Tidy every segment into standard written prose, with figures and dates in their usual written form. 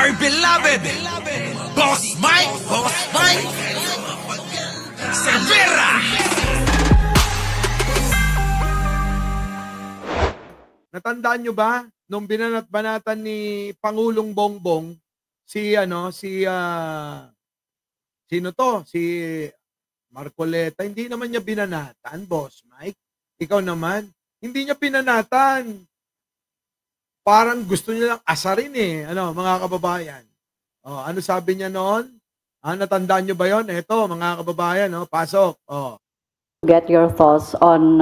my beloved Boss Mike Severa. Natandaan nyo ba nung binanat-banatan ni Pangulong Bongbong sino to? Si Marcoleta. Hindi naman niya binanatan, Boss Mike. Ikaw naman, hindi niya binanatan. Parang gusto niya lang asarin mga kababayan. Ano sabi niya noon? Natandaan nyo ba yon? Eto, mga kababayan, pasok. Get your thoughts on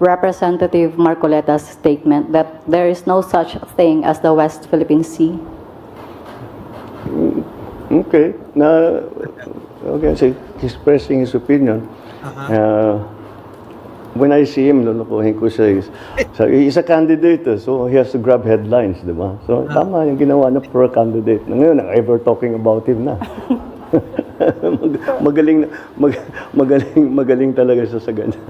Representative Marcoleta's statement that there is no such thing as the West Philippine Sea. Okay. So he's expressing his opinion. When I see him, lulukuhin ko siya. So he's a candidate, so he has to grab headlines, di ba? So tama yung ginawa na for a candidate. Ngayon, ever talking about him na. magaling talaga siya sa ganyan.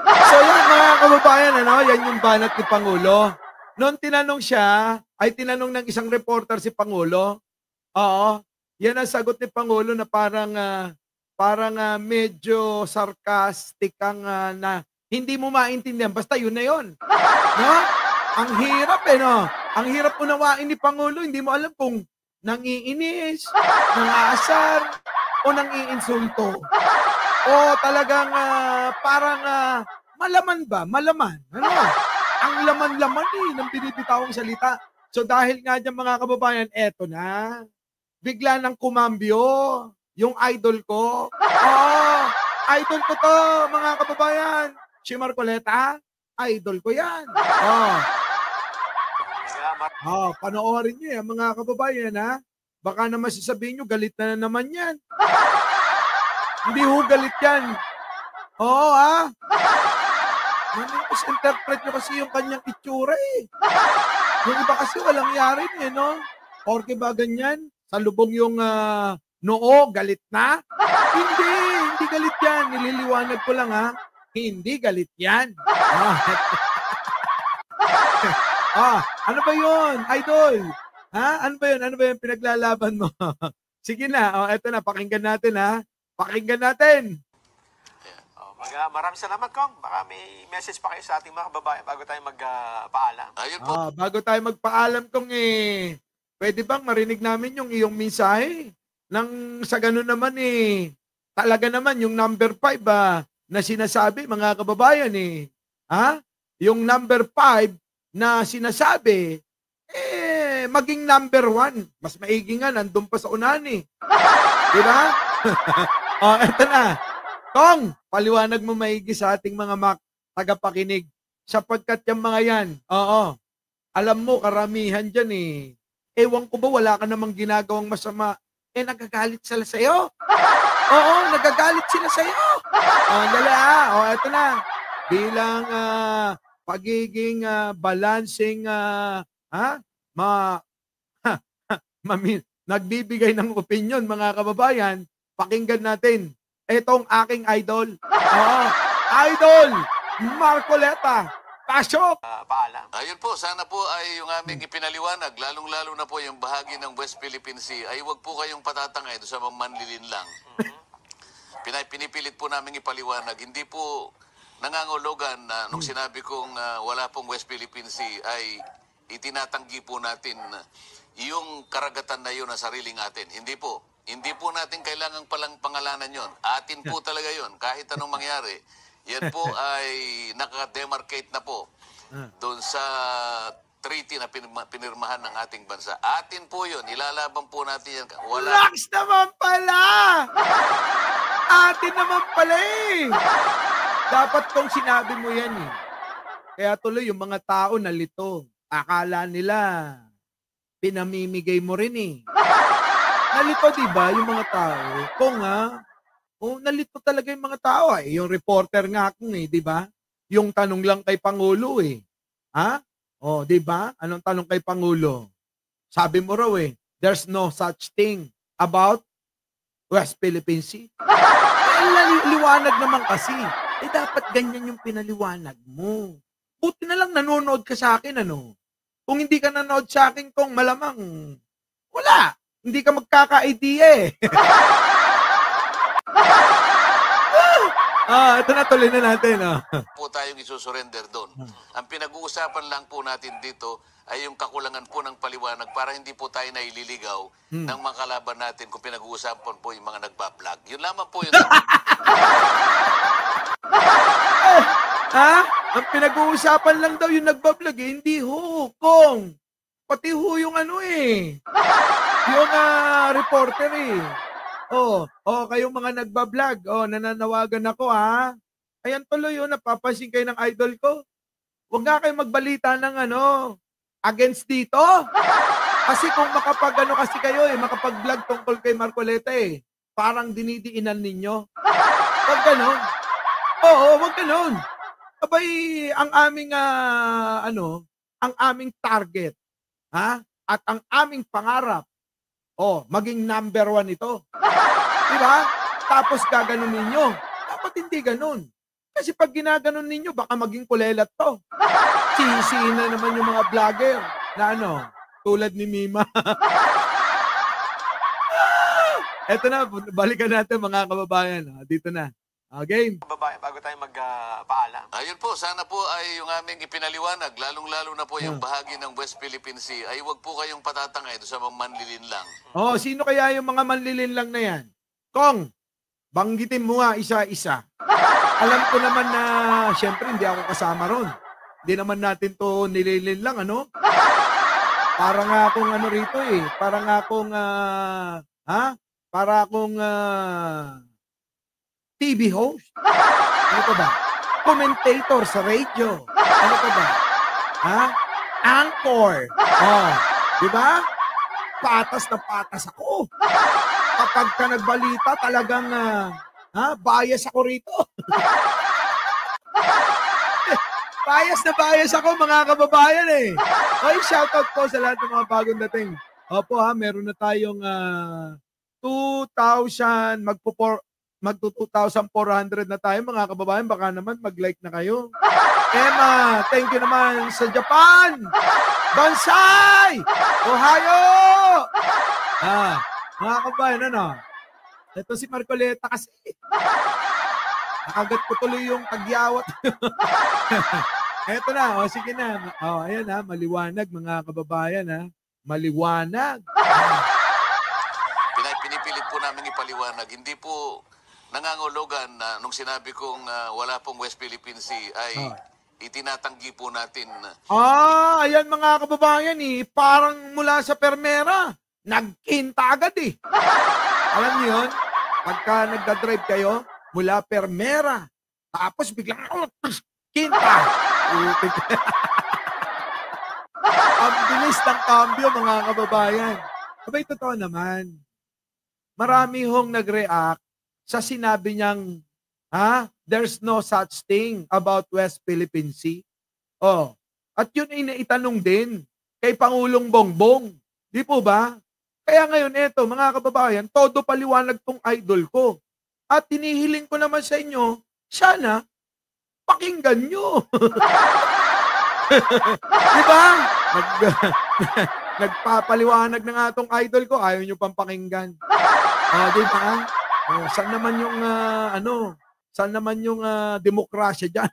So yan mga kababayan, yan yung banat ni Pangulo. Noon tinanong ng isang reporter si Pangulo. Yan ang sagot ni Pangulo na parang medyo sarcastic ang na hindi mo maintindihan. Basta yun na yun. No? Ang hirap Ang hirap unawain ni Pangulo. Hindi mo alam kung nangiinis, nangaasar, o nangiinsulto. O talagang parang malaman ba? Malaman. Ang laman-laman ng binibitawang salita. So dahil nga dyan mga kababayan, eto na. Bigla nang kumambyo yung idol ko. Idol ko to, mga kababayan. Si Marcoleta, idol ko yan. Panoorin niyo yan, mga kababayan, Baka naman sasabihin nyo, galit na naman yan. Hindi ho galit yan. Interpret nyo kasi yung kanyang itsura Yung iba kasi walang yari Porke ba ganyan? Sa lubong yung noo, galit na? Hindi galit yan. Nililiwanag ko lang Hindi galit yan. Ano ba yun, idol? Ano ba yun pinaglalaban mo? Sige na, eto na, pakinggan natin Pakinggan natin. Maraming salamat, Kong. Baka may message pa kayo sa ating mga kababayan bago tayo magpaalam. Ayun po. Bago tayo magpaalam, Kong pwede bang marinig namin yung iyong mensahe? Sa ganun naman talaga naman yung number 5 na sinasabi, mga kababayan Yung number 5 na sinasabi, maging number 1. Mas maigi nga, nandun pa sa unahan Diba? Eto na. Kong, paliwanag mo maigi sa ating mga tagapakinig. Sapagkat yung mga yan, alam mo, karamihan dyan ewan ko ba, wala ka namang ginagawang masama. Nagagalit sila sa'yo. Nagagalit sila sa'yo. Dali eto na. Bilang pagiging balancing, nagbibigay ng opinion, mga kababayan, pakinggan natin. Etong aking idol. Idol Marcoleta. Pasok! Paalam. Ayun po, sana po ay yung aming ipinaliwanag, lalong-lalo na po yung bahagi ng West Philippine Sea, ay wag po kayong patatangay doon sa mga manlilin lang. Pinipilit po namin ipaliwanag. Hindi po nangangulugan na nung sinabi kong wala pong West Philippine Sea ay itinatanggi po natin yung karagatan na yun na sariling atin. Hindi po. Hindi po natin kailangang palang pangalanan yon. Atin po talaga yon. Kahit anong mangyari, yan po ay naka-demarcate na po doon sa treaty na pinirmahan ng ating bansa. Atin po yun. Ilalaban po natin yan. Relax naman pala! Atin naman pala Dapat kong sinabi mo yan Kaya tuloy yung mga tao nalito. Akala nila pinamimigay mo rin Nalito, diba, yung mga tao? Kung nalito talaga yung mga tao Yung reporter nga akong diba? Yung tanong lang kay Pangulo diba? Anong tanong kay Pangulo? Sabi mo raw there's no such thing about West Philippine Sea. Liwanag naman kasi. Dapat ganyan yung pinaliwanag mo. Buti na lang nanonood ka sa akin, Kung hindi ka nanood sa akin, kung malamang Wala. Hindi ka magkaka-idea eh. Ito na, tuloy na natin. Po tayong isusurrender doon. Ang pinag-uusapan lang po natin dito ay yung kakulangan po ng paliwanag para hindi po tayo naililigaw ng mga kalaban natin kung pinag-uusapan po yung mga nagbablog. Yun lamang po yung... Ang pinag-uusapan lang daw yung nagbablog eh. Hindi ho, Kong. Pati ho yung yung reporter eh. Kayong mga nagbablog, nananawagan ako ha. Ayan tuloy napapansin kayo ng idol ko. Huwag nga kayo magbalita ng against dito. Kasi kung kasi kayo makapag-vlog tungkol kay Marcoleta parang dinidiinan ninyo. Huwag ganon. Huwag ganon. Abay, ang aming ang aming target, at ang aming pangarap, maging number 1 ito. Diba? Tapos gaganon ninyo. Dapat hindi ganon. Kasi pag ginaganon ninyo, baka maging kulelat to. Sisihin na naman yung mga vlogger na tulad ni Mima. Eto na, balikan natin mga kababayan. Dito na. Game. Babae, bago tayo magpaalam. Ayun po, sana po ay yung aming ipinaliwanag, lalong-lalo na po yung bahagi ng West Philippine Sea, ay huwag po kayong patatangay doon sa mga manlilin lang. Sino kaya yung mga manlilin lang na yan? Kong, banggitin mo nga isa-isa. Alam ko naman na, syempre, hindi ako kasama ron. Hindi naman natin to nililin lang, Para nga akong rito Para nga akong, Para akong, TV host? Ano ka ba? Commentator sa radio? Ano ka ba? Anchor? Di ba? Patas na patas ako. Kapag ka nagbalita, talagang, bias ako rito. Bias na bias ako, mga kababayan shoutout po sa lahat ng mga bagong dating. Opo meron na tayong 2,000, magto-2,400 na tayo mga kababayan. Baka naman mag-like na kayo. Emma, thank you naman sa Japan. Bonsai! Ohio! Mga kababayan, ito si Marcoleta kasi. Nakagat ko tuloy yung tagyawat. Eto na, sige na. Ayan maliwanag mga kababayan Maliwanag. Pinipilit po namin ipaliwanag. Hindi po nangangulugan na nung sinabi kong wala pong West Philippine Sea ay itinatanggi po natin. Ayan mga kababayan parang mula sa Permera, nagkinta agad Alam niyo yun? Pagka nagdadrive kayo, mula Permera, tapos biglang, kinta. Ang bilis ng cambio mga kababayan. Sabay totoo naman. Marami hong nag-react sa sinabi niyang, there's no such thing about West Philippine Sea. At yun ay naitanong din kay Pangulong Bongbong. Di po ba? Kaya ngayon mga kababayan, todo paliwanag tong idol ko. At hinihiling ko naman sa inyo, sana, pakinggan nyo. Di ba? Nagpapaliwanag na nga tong idol ko, ayaw nyo pang pakinggan. Di ba? Saan naman yung saan naman yung demokrasya diyan?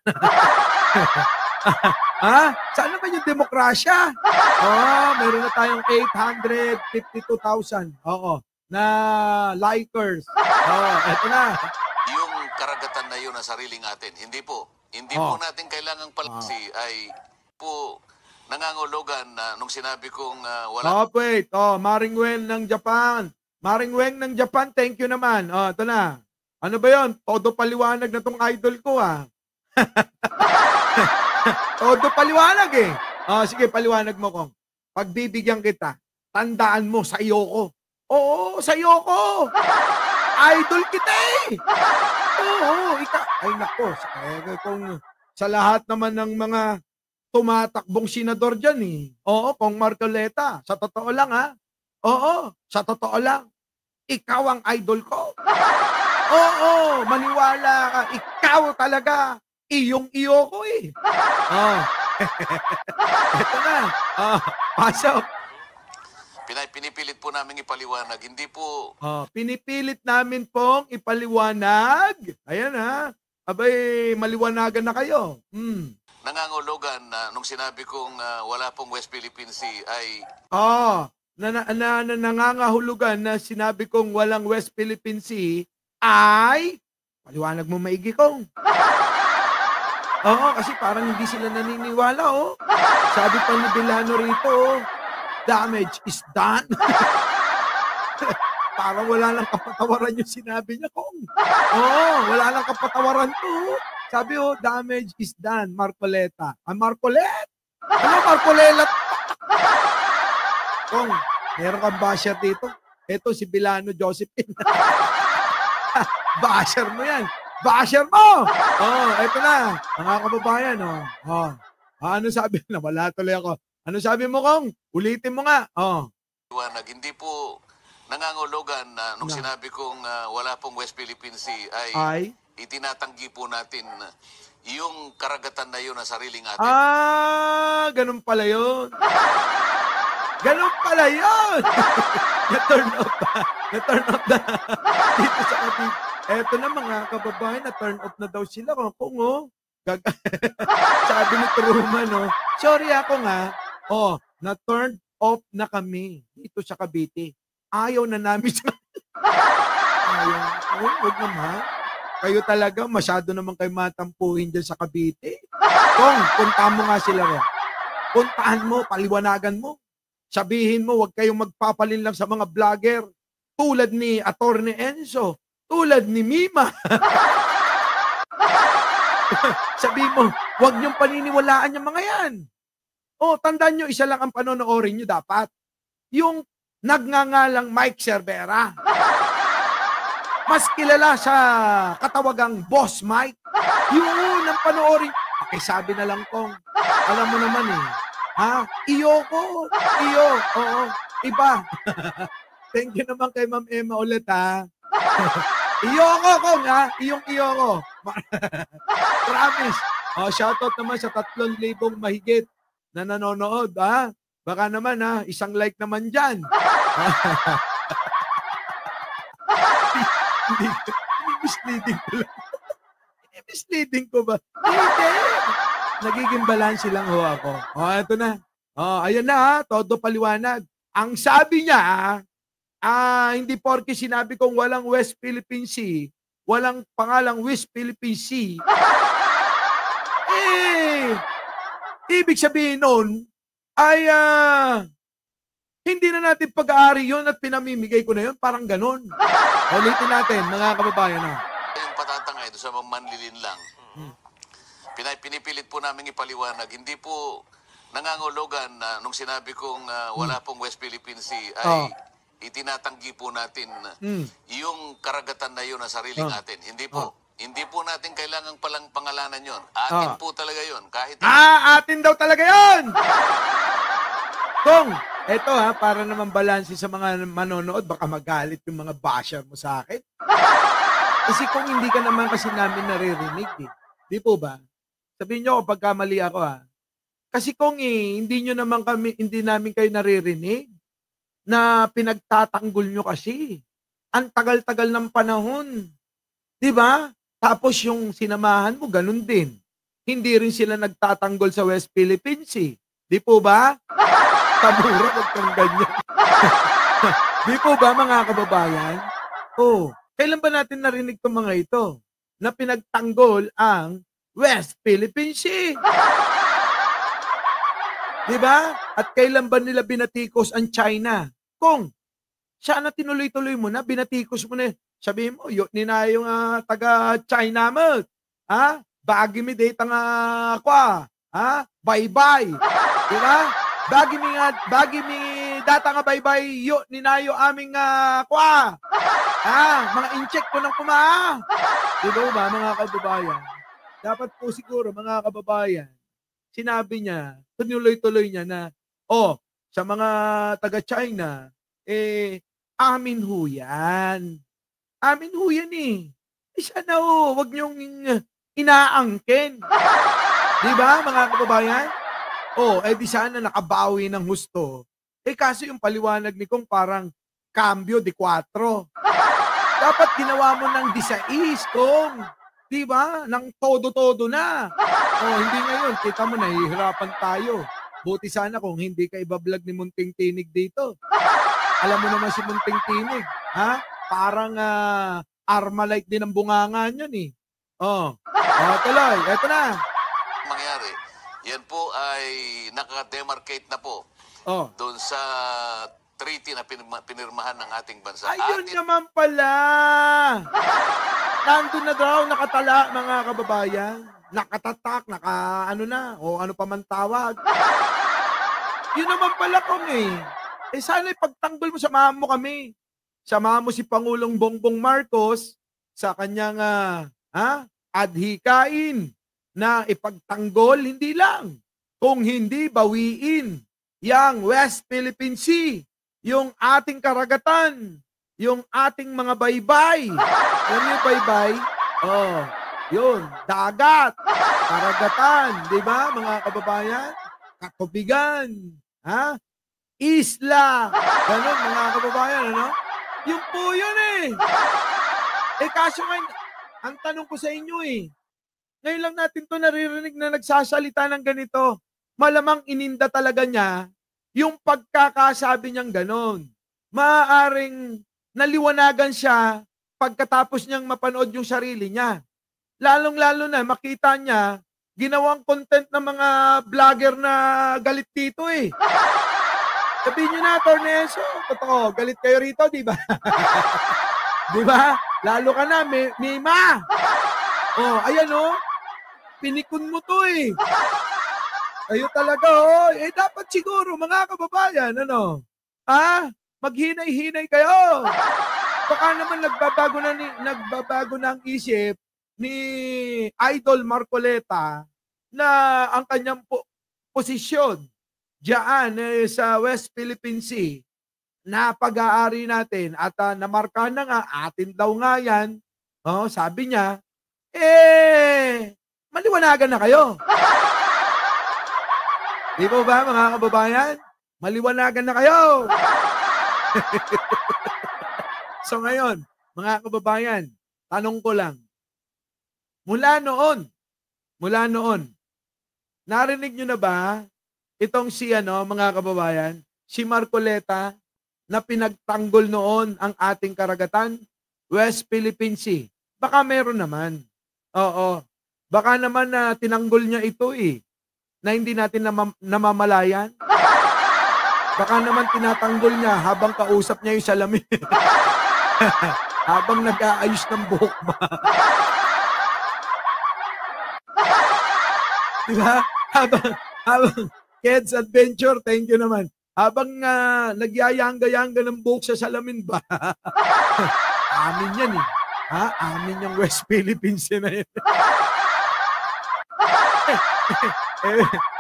Saan naman yung demokrasya? Meron na tayong 852,000. Na likers. Eto na. Yung karagatan na yun na sariling atin, hindi po. Hindi po natin kailangang palasi ay po nangangulugan na nung sinabi kong wala. Wait. Maring Wen ng Japan. Maring Weng ng Japan, thank you naman. Ito na. Ano ba yon? Todo paliwanag na tong idol ko Todo paliwanag sige, paliwanag mo Kong. Pagbibigyan kita, tandaan mo sa iyo ko. Oo, sa iyo ko. Idol kita Ay nako, kung sa lahat naman ng mga tumatakbong senador dyan Kong Marcoleta, sa totoo lang sa totoo lang. Ikaw ang idol ko. Maniwala ka. Ikaw talaga. Iyong-iyo ko Ito na. Pasok. Pinipilit po namin ipaliwanag. Hindi po Pinipilit namin pong ipaliwanag. Ayan ha. Abay, maliwanagan na kayo. nangangulugan na nung sinabi kong wala pong West Philippine Sea ay Nangangahulugan na sinabi kong walang West Philippine Sea ay, paliwanag mo maigi kong. Oo, kasi parang hindi sila naniniwala, oh. Sabi pa ni Bilano rito, oh, damage is done. Parang wala lang kapatawaran yung sinabi niya, kong. Oo, wala lang kapatawaran to. Sabi, oh, damage is done, Marcoleta. Marcolet? Ano, Marcolela? Kong, meron kang basher dito. Ito si Bilano Josephine. Basher mo yan. Basher mo! Oh, eto na. Mga kababayan, oh. Ano sabi? Nawala tuloy ako. Ano sabi mo, Kong? Ulitin mo nga. liwanag. Hindi po nangangulugan na nung sinabi kong wala pong West Philippine Sea ay itinatanggi po natin yung karagatan na yun na sariling atin. Ganun pala yun. Ganun pala yun. Na-turn off na. Dito sa kapit. Eto na mga kababayan, na-turn off na daw sila. Kung sabi ni Truman, sorry ako nga. Na-turn off na kami dito sa Cavite. Ayaw na namin sa... Ayaw. Huwag naman. Kayo talaga, masyado naman kayo matampuhin dyan sa Cavite. Kung, puntahan mo nga sila ron. Puntahan mo, paliwanagan mo. Sabihin mo, huwag kayong magpapalin lang sa mga vlogger. Tulad ni Attorney Enzo. Tulad ni Mima. Sabihin mo, huwag niyong paniniwalaan yung mga yan. Tandaan nyo, isa lang ang panonoorin nyo dapat. Yung nagngangalang Mike Cervera. Mas kilala sa katawagang Boss Mike. Yun ang panoorin. Pakisabi na lang kong, alam mo naman Iyo ko. Iyo. Oo. Iba. Thank you naman kay Ma'am Emma ulit, Iyo ko, Kong, Iyong iyo ko. Promise. Shoutout naman sa 3,000 mahigit na nanonood, Baka naman, isang like naman dyan. Misleading ko lang. Misleading ko ba? Hindi. Nagiging balanse lang ako. Ito na. Ayan na, todo paliwanag. Ang sabi niya, hindi porke sinabi kong walang West Philippine Sea, walang pangalang West Philippine Sea. Ibig sabihin nun, ay hindi na natin pag-aari yun at pinamimigay ko na yun. Parang ganun. Ulitin natin, mga kababayan. Yung patatangay doon sa mga manlilin lang. Pinipilit po namin ipaliwanag. Hindi po nangangulugan na nung sinabi kong wala pong West Philippine Sea ay itinatanggi po natin yung karagatan na yun na sariling atin. Hindi po. Hindi po natin kailangang palang pangalanan yon. Atin po talaga yon. Kahit atin daw talaga yon. Kung, eto para naman balanse sa mga manonood, baka magalit yung mga basher mo sa akin. Kasi kung hindi ka naman kasi namin naririnig, di po ba? Sabihin nyo kung pagkamali ako, Kasi kung hindi namin kayo naririnig, na pinagtatanggol nyo kasi. Ang tagal-tagal ng panahon. Di ba? Tapos yung sinamahan mo, ganun din. Hindi rin sila nagtatanggol sa West Philippine Sea. Di po ba? Tamura, wag kang ganyan. Di po ba, mga kababayan? Kailan ba natin narinig itong mga ito? Na pinagtanggol ang West Philippine Sea. Di ba? At kailan ba nila binatikos ang China? Kung, sana tinuloy-tuloy mo na, binatikos mo na. Sabihin mo, yun na yung taga-China mo. Bagi mi data nga kwa. Bye-bye. Di ba? Bagi mi data nga bye-bye, yun ninayo aming kwa. Mga incheck ko ng kuma. Di ba mga kababayan? Dapat po siguro, mga kababayan, sinabi niya, tuloy-tuloy niya na, sa mga taga-China, amin ho yan. Amin ho yan sana wag niyong inaangkin. Di ba, mga kababayan? Di sana nakabawi ng husto. Kaso yung paliwanag ni Kong parang cambio de 4. Dapat ginawa mo ng 16, Kong. Di ba? Nang todo-todo na. Hindi ngayon. Kita mo, nahihirapan tayo. Buti sana kung hindi ka ibablog ni Munting Tinig dito. Alam mo naman si Munting Tinig. Ha? Parang Armalite din ang bunganga niyan eh. Tuloy. Eto na. Mangyari, yan po ay nakademarcate na po doon sa treaty na pinirmahan ng ating bansa. Ayun naman pala. Nandun na daw, nakatala, mga kababayan. Nakatatak, ano pa man tawag. Yun naman pala kung sana ipagtanggol mo, samahan mo kami. Samahan mo si Pangulong Bongbong Marcos sa kanyang adhikain na ipagtanggol, hindi lang. Kung hindi, bawiin yang West Philippine Sea, yung ating karagatan, yung ating mga baybay. Alam niyo baybay? Yun, dagat, karagatan, di ba mga kababayan? Katubigan, isla, ganun mga kababayan, ano? Yung po yun kaso ngayon, ang tanong ko sa inyo ngayon lang natin to naririnig na nagsasalita ng ganito. Malamang ininda talaga niya yung pagkakasabi niyang ganon. Maaaring naliwanagan siya pagkatapos niyang mapanood yung sarili niya. Lalong-lalo na makita niya ginawang content ng mga vlogger na galit dito Sabihin niyo na, Torneso, totoo, galit kayo rito, di ba? Di ba? Lalo ka na, Mima. Ayan pinikon mo to Kayo talaga dapat siguro mga kababayan, maghinay-hinay kayo. Baka naman nagbabago na ang isip ni Idol Marcoleta na ang kanyang posisyon diyan sa West Philippine Sea na pag-aari natin at namarka na nga, atin daw nga yan. Sabi niya, maliwanagan na kayo. Di ba mga kababayan? Maliwanagan na kayo. So ngayon, mga kababayan, tanong ko lang, mula noon, narinig nyo na ba itong si mga kababayan, si Marcoleta na pinagtanggol noon ang ating karagatan, West Philippine Sea? Baka meron naman. Oo. Baka naman na tinanggol niya ito na hindi natin namamalayan. Baka naman tinatanggol niya habang kausap niya yung salamin. Habang nag-aayos ng buhok ba? Diba? Habang Kids Adventure, thank you naman. Habang nagyayangga-yangga ng buhok sa salamin ba? Amin yan amin yung West Philippines na yun.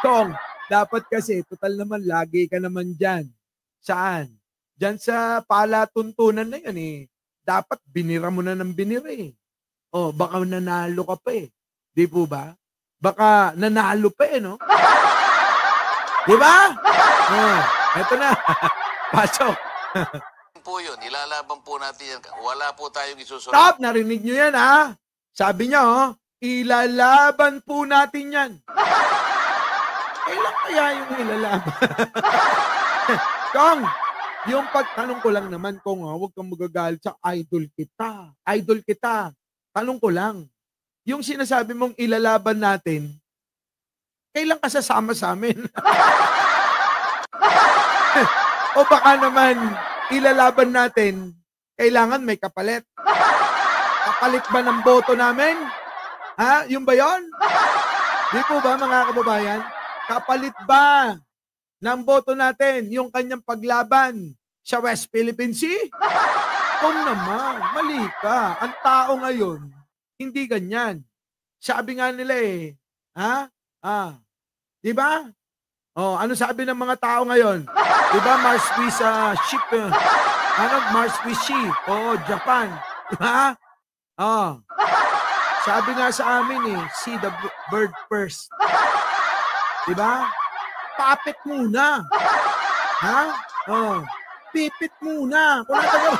Tong, dapat kasi, total naman, lagi ka naman dyan. Saan? Dyan sa palatuntunan na yun Dapat binira mo na ng binira baka nanalo ka pa Di po ba? Baka nanalo pa no? Di ba? Eto na. Pasok. Po yun, ilalaban po natin yan. Wala po tayong isusunod. Stop! Narinig nyo yan Sabi niya ilalaban po natin yan. Kailan kaya yung ilalaban? Kong, yung pagtanong ko lang naman, Kong, huwag kang magagalit sa idol kita. Idol kita. Tanong ko lang, yung sinasabi mong ilalaban natin, kailan ka sasama sa amin? O baka naman, ilalaban natin, kailangan may kapalit. Kapalit ba ng boto namin? Yung ba yun? Di po ba mga kababayan? Kapalit ba ng boto natin yung kanyang paglaban sa West Philippine Sea? Kung naman, mali ka. Ang tao ngayon, hindi ganyan. Sabi nga nila di ba? Ano sabi ng mga tao ngayon? Di ba Mars Swiss ship? Mars Swiss ship? Japan. Di ba? Sabi nga sa amin see the bird first. Di ba? Papet muna. Oh, pipit muna. Kung natagal.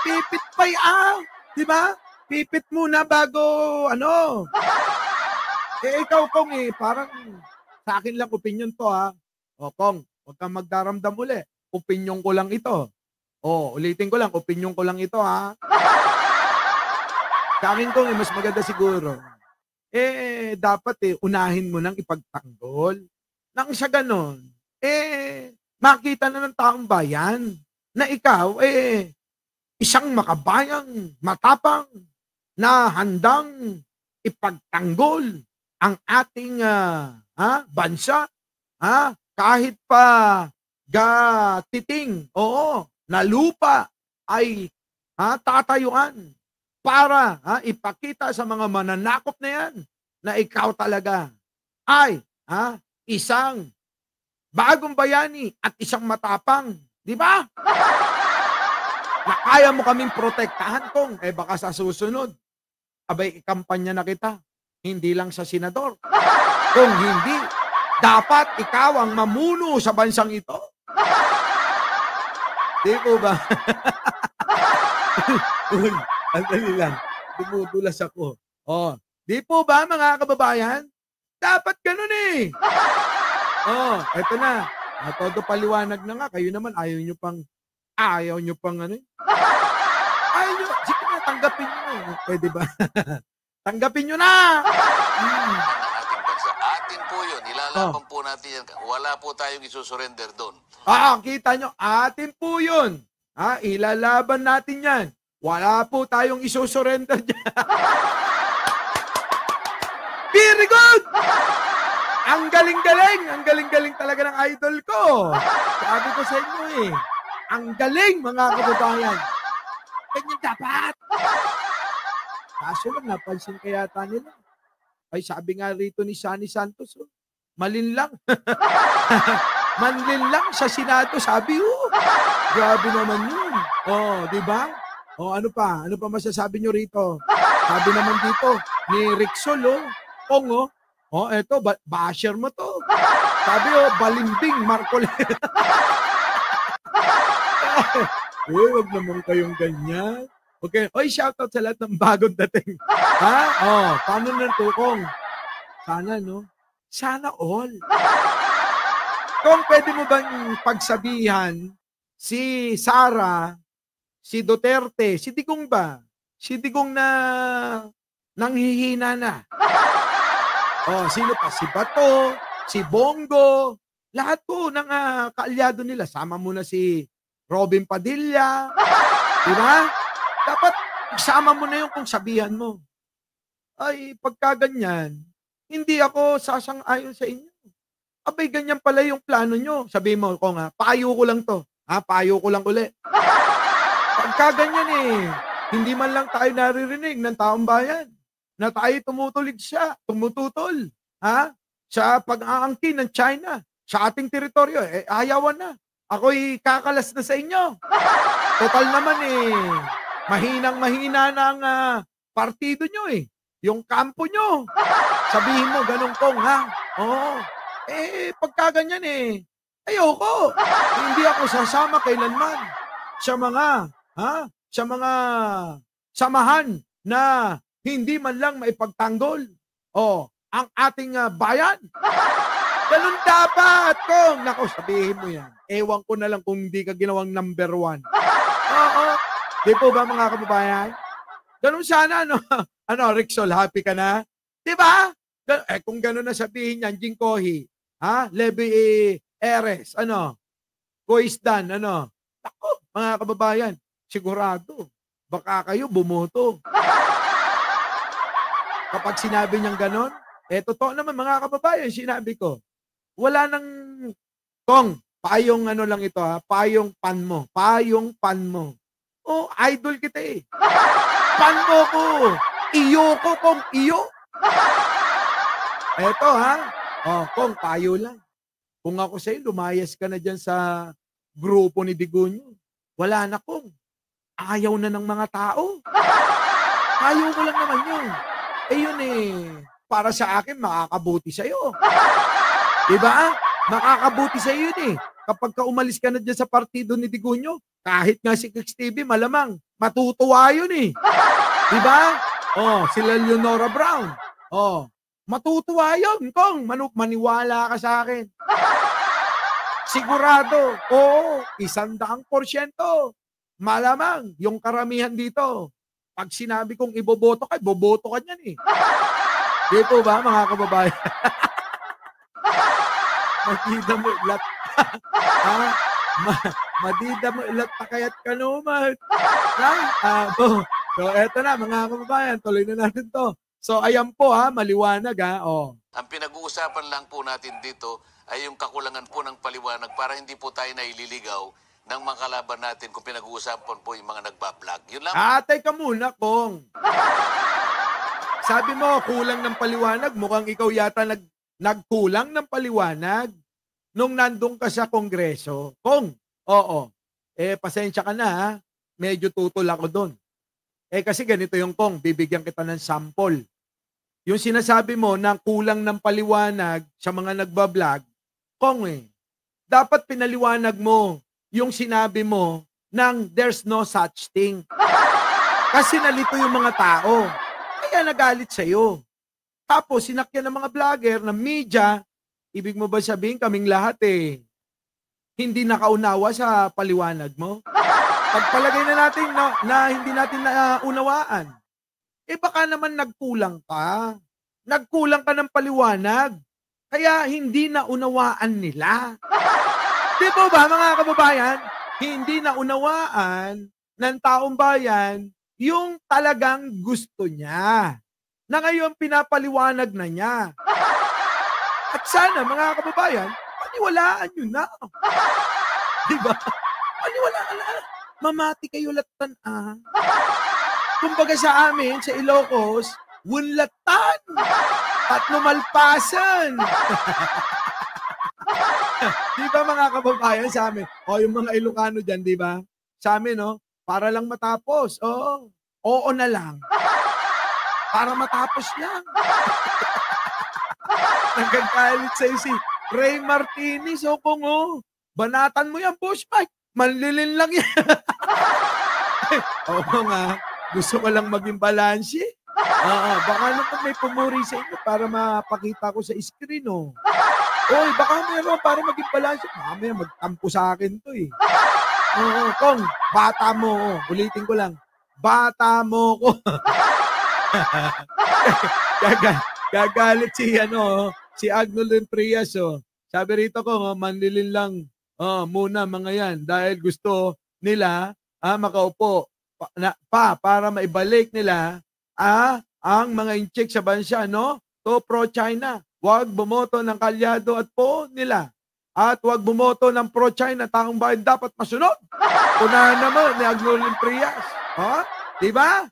Pipit pa di ba? Pipit muna bago, ano. Ikaw, Kong, parang sa akin lang opinion to, ha. O, Kong, huwag kang magdaramdam uli. Opinion ko lang ito. O, ulitin ko lang, opinion ko lang ito, ha. Sa akin, Kong, mas maganda siguro. Dapat, unahin mo nang ipagtanggol. Nang sa ganon, makita na ng taong bayan na ikaw, isang makabayang, matapang, na handang ipagtanggol ang ating bansa, kahit pa titing, na lupa ay tatayuan para ipakita sa mga mananakop na yan na ikaw talaga ay isang bagong bayani at isang matapang, di ba? Na kaya mo kaming protektahan, Kong, baka sa susunod, abay, ikampanya na kita. Hindi lang sa senador. Kung hindi, dapat ikaw ang mamuno sa bansang ito. Di po ba? Uy, andali lang. Dumudulas ako. Di po ba, mga kababayan? Dapat ganun eto na. Todo paliwanag na nga. Kayo naman, ayaw nyo pang ayaw nyo. Sige na, tanggapin nyo. Pwede ba? Tanggapin nyo na! Ang ating bansa. Atin po yun. Ilalaban po natin yan. Wala po tayong isusurrender doon. Kita nyo, atin po yun. Ilalaban natin yan. Wala po tayong isusurrender dyan. Very good! Ang galing-galing! Ang galing-galing talaga ng idol ko. Sabi ko sa inyo ang galing, mga kababayan. Ganyan dapat. Kaso lang, napansin kaya nila. Ay, sabi nga rito ni Sunny Santos, malinlang. Manlinlang sa Senado, sabi, grabe naman yun. Di ba? Ano pa? Ano pa masasabi nyo rito? Sabi naman dito, ni Rixol, Kong, eto, basher mo to. Sabi, balimbing, Marcoleta. Huwag naman kayong ganyan. Okay. Shoutout sa lahat ng bagong dating. Paano na ito, Kong? Sana, no? Sana all. Kung pwede mo bang pagsabihan si Sara, si Duterte, si Digong ba? Si Digong na nanghihina na. Sino pa? Si Bato, si Bongo, lahat po ng kaalyado nila. Sama mo na si Robin Padilla. Diba? Dapat isama mo na yung kung sabihan mo. Ay, pagka ganyan, hindi ako sasang-ayon sa inyo. Abay, ganyan pala yung plano nyo. Sabihin mo, Kong, payo ko lang to. Payo ko lang uli. Pagka ganyan hindi man lang tayo naririnig ng taong bayan na tayo tumututol sa pag-aangkin ng China sa ating teritoryo. Ayawan na. Ako'y kakalas na sa inyo. Total naman mahinang-mahina na ang partido nyo yung kampo nyo. Sabihin mo, ganun, Kong, pagka ganyan ayoko. Hindi ako sasama kailanman sa mga samahan na hindi man lang maipagtanggol ang ating bayan. Ganun dapat, Kong. Naku, sabihin mo yan. Ewan ko na lang kung hindi ka ginawang number 1. Di po ba, mga kababayan? Ganun sana, no? Rixol, happy ka na? Di ba? Kung ganun na sabihin yan, Jingkohi, Levi Eres, Koisdan, Naku, mga kababayan, sigurado, baka kayo bumoto. Kapag sinabi niyang ganon, totoo naman, mga kababayan, sinabi ko, wala nang, Kong, payong lang ito, payong pan mo. Idol kita Pan mo ko. Iyo ko, Kong, iyo. Eto, Kong, payo lang. Kung ako sa'yo, lumayas ka na dyan sa grupo ni Digunyo. Wala na, Kong. Ayaw na ng mga tao. Ayaw ko lang naman yun. Yun para sa akin, makakabuti sa'yo. Diba? Makakabuti sa'yo yun kapag ka umalis ka na dyan sa partido ni Digunyo, kahit nga si Kix TV, malamang, matutuwa yun eh. Diba? Sila Leonora Brown. Matutuwa yun, Kong. Maniwala ka sa akin. Sigurado. Oo, 100%. Malamang, yung karamihan dito, pag sinabi kong iboboto ka niyan eh. Di po ba, mga kababayan? Madida mo ilat. Madida mo ilat pa kaya't kanumat. So, eto na, mga kababayan. Tuloy na natin to. So, ayan po maliwanag Ang pinag-uusapan lang po natin dito ay yung kakulangan po ng paliwanag para hindi po tayo naililigaw ng mga kalaban natin kung pinag-uusapan po yung mga nagbablog. Yun lang. Teka muna, Kong. Sabi mo, kulang ng paliwanag. Mukhang ikaw yata nagkulang ng paliwanag nung nandun ka sa Kongreso. Kong, oo. Pasensya ka na Medyo tutol ako doon. Kasi ganito yung Kong, bibigyan kita ng sample. Yung sinasabi mo na kulang ng paliwanag sa mga nagbablog, Kong dapat pinaliwanag mo yung sinabi mo ng there's no such thing. Kasi nalito yung mga tao. Kaya nagalit sa'yo. Tapos sinakyan ng mga vlogger, ng media, ibig mo ba sabihin kaming lahat hindi nakaunawa sa paliwanag mo? Pagpalagay na natin na hindi natin naunawaan. Baka naman nagkulang ka. Nagkulang ka ng paliwanag. Kaya hindi naunawaan nila. Di ba mga kababayan? Hindi naunawaan ng taong bayan yung talagang gusto niya. Na ngayon pinapaliwanag na niya. At sana mga kababayan, paniwalaan nyo na. Di ba? Paniwalaan na. Mamati kayo latan Kumbaga sa amin, sa Ilocos, wunlatan at numalpasan. Di ba mga kababayan sa amin? Yung mga Ilocano dyan, di ba? Sa amin, para lang matapos. Oo na lang. Para matapos lang. Nagkagalit sa'yo si Ray Martinez. Kung banatan mo yan, Boss Mike. Manlilin lang yan. Oo nga. Gusto ko lang maging balanse. Baka naman may pumuri sa inyo para mapakita ko sa screen, baka meron para maging balanse. Mamaya magtampo sa akin to Kong, bata mo. Ulitin ko lang. Bata mo ko. Gagalit si Agnolin Prias, Sabi rito ko, manlilin lang muna mga yan dahil gusto nila makaupo para maibalik nila ang mga incheck sa bansa, to pro-China. Huwag bumoto ng kalyado at po nila. At huwag bumoto ng pro-China. Taong bayan dapat masunod. Unahan naman ni Agnolin Prias. Diba?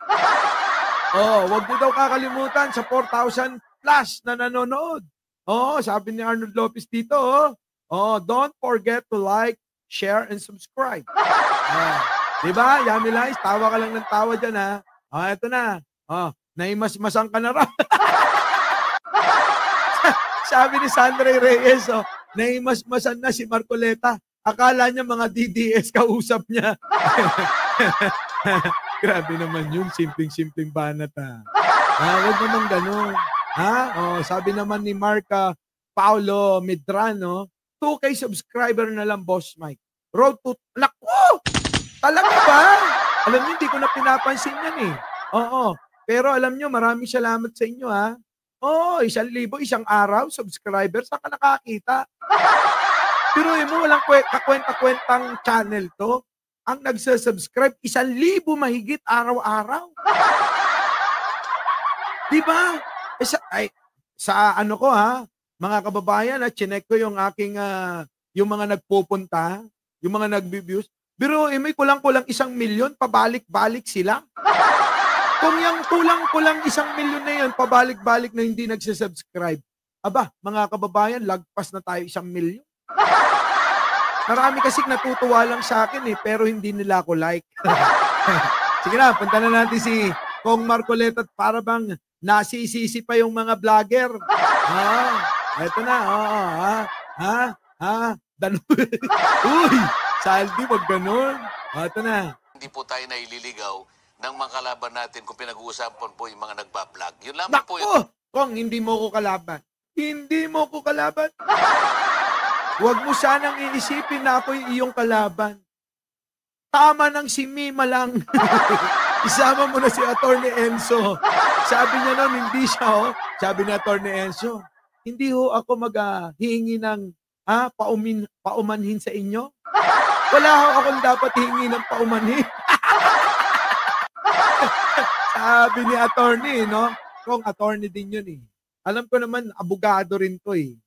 Huwag mo daw kakalimutan sa 4,000 plus na nanonood. Sabi ni Arnold Lopez dito, don't forget to like, share, and subscribe. Diba? Yummy Lies, tawa ka lang ng tawa dyan, Ito na. Naimasmasan ka na raw. Sabi ni Sandra Reyes, naimasmasan na si Marcoleta. Akala niya mga DDS kausap niya. Grabe naman yun, simpleng-simpleng banat Huwag naman ganun. Sabi naman ni Marca Paulo Medrano, 2K subscriber na lang, Boss Mike. Road to... Naku! Talaga ba? Alam niyo, hindi ko na pinapansin yan Pero alam niyo, maraming salamat sa inyo 1,000, isang araw, subscriber, saan ka nakakita? Pero mo, walang kakwenta-kwentang channel to. Ang nagsasubscribe, 1,000 mahigit araw-araw. Diba? Sa ano ko mga kababayan, chinek ko yung aking, yung mga nagpupunta, yung mga nag-views. Pero may kulang-kulang 1 milyon, pabalik-balik sila. Kung yung kulang-kulang 1 milyon na yun, pabalik-balik na hindi nagsasubscribe. Mga kababayan, lagpas na tayo 1 milyon. Marami kasing natutuwa lang sa akin pero hindi nila ako like. Sige na, punta na natin si Kong Marcoleta at para bang nasisisi pa yung mga vlogger. Eto na, Uy, Saldi, wag ganun. Ito na. Hindi po tayo naililigaw ng mga kalaban natin kung pinag-uusapan po yung mga nagbablog. Yun lamang po yun. Nako, Kong, hindi mo ko kalaban. Hindi mo ko kalaban. Huwag mo sanang iisipin na ako'y iyong kalaban. Tama ng si Mima lang. Isama mo na si Attorney Enzo. Sabi niya noon, hindi siya, Sabi ni Attorney Enzo, hindi ako maghihingi ng paumanhin sa inyo. Wala akong dapat hingi ng paumanhin. Sabi ni Attorney, no? Kung attorney din yun eh. Alam ko naman, abogado rin to eh.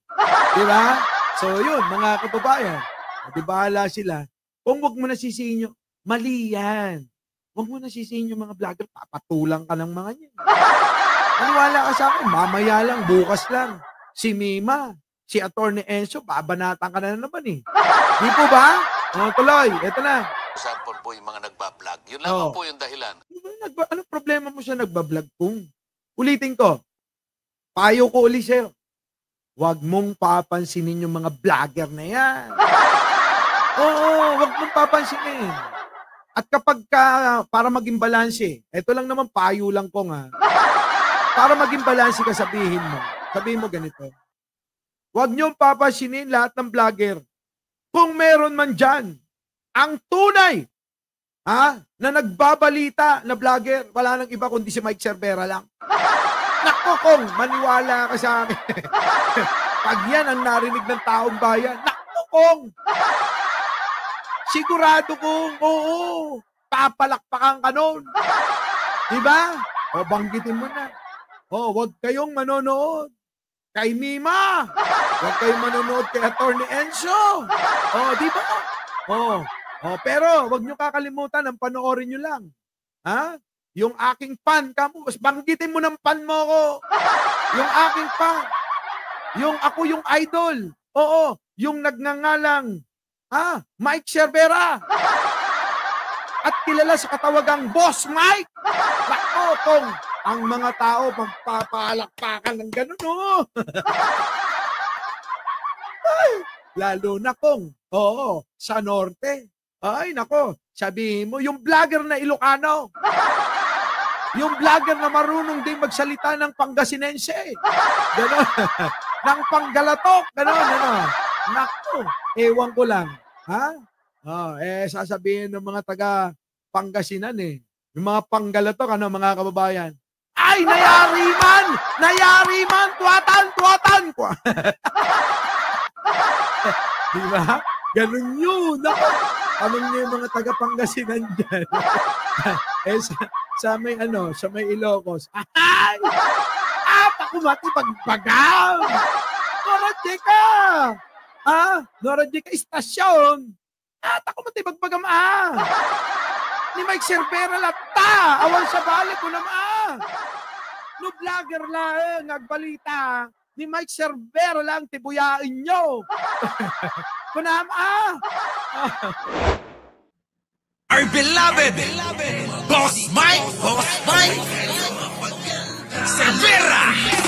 Di ba? So yun, mga kababayan, di bahala sila. Kung wag mo nasisihin nyo, mali yan. Wag mo nasisihin yung mga vlogger, papatulang ka ng mga yan. Maniwala ka sa akin, mamaya lang, bukas lang. Si Mima, si Attorney Enzo, babanatan ka na naman eh. Di po ba? Tuloy, eto na. Usapan po yung mga nagbablog. Yun lamang po yung dahilan. Ano problema mo siya nagbablog kung? Ulitin ko. Payo ko uli sa'yo. Huwag mong papansinin yung mga vlogger na yan. Oo, huwag mong papansinin. At kapag para maging balanse, ito lang naman payo lang ko nga. Para maging balanse ka, sabihin mo ganito. Huwag niyong papansinin lahat ng vlogger. Kung meron man dyan, ang tunay, na nagbabalita na vlogger, wala nang iba kundi si Mike Cervera lang. Naku, Kong, maniwala ka sa akin. Pag yan ang narinig ng taong bayan, naku, Kong, sigurado kong, oo, papalakpakan ka nun. Diba? O, banggitin mo na. O, huwag kayong manonood kay Mima. Huwag kayong manonood kay Attorney Enzo. O, diba? Pero, huwag nyo kakalimutan, ang panoorin nyo lang. Yung aking fan, mas banggitin mo ng fan mo ko. Yung aking fan. Yung ako yung idol. Oo, yung nagngangalang Mike Cervera. At kilala sa katawagang Boss Mike. Nako, Kong, ang mga tao magpapalakpakan ng gano'n, Ay, lalo na, Kong. Oo, sa norte. Ay, nako, sabihin mo, yung vlogger na Ilocano. Yung vlogger na marunong din magsalita ng Pangasinense. Ganon. Ng Panggalatok. Ganon. Naku, ewan ko lang. Sasabihin ng mga taga Pangasinan eh. Yung mga Panggalatok, mga kababayan. Ay, nayari man! Tuwatan! Diba? Ganon yun. Naku, anong niyo yung mga taga Pangasinan dyan? sa may Ilocos. Ay! Pakumati pagbagam! Nora Jeca, istasyon! Pakumati pagbagam, Ni Mike Cervera lata! Awan sa balik ko naman, No vlogger lang, nagbalita. Ni Mike Cervera lang, tibuyain nyo! Kunam, Our beloved Boss Mike Cervera.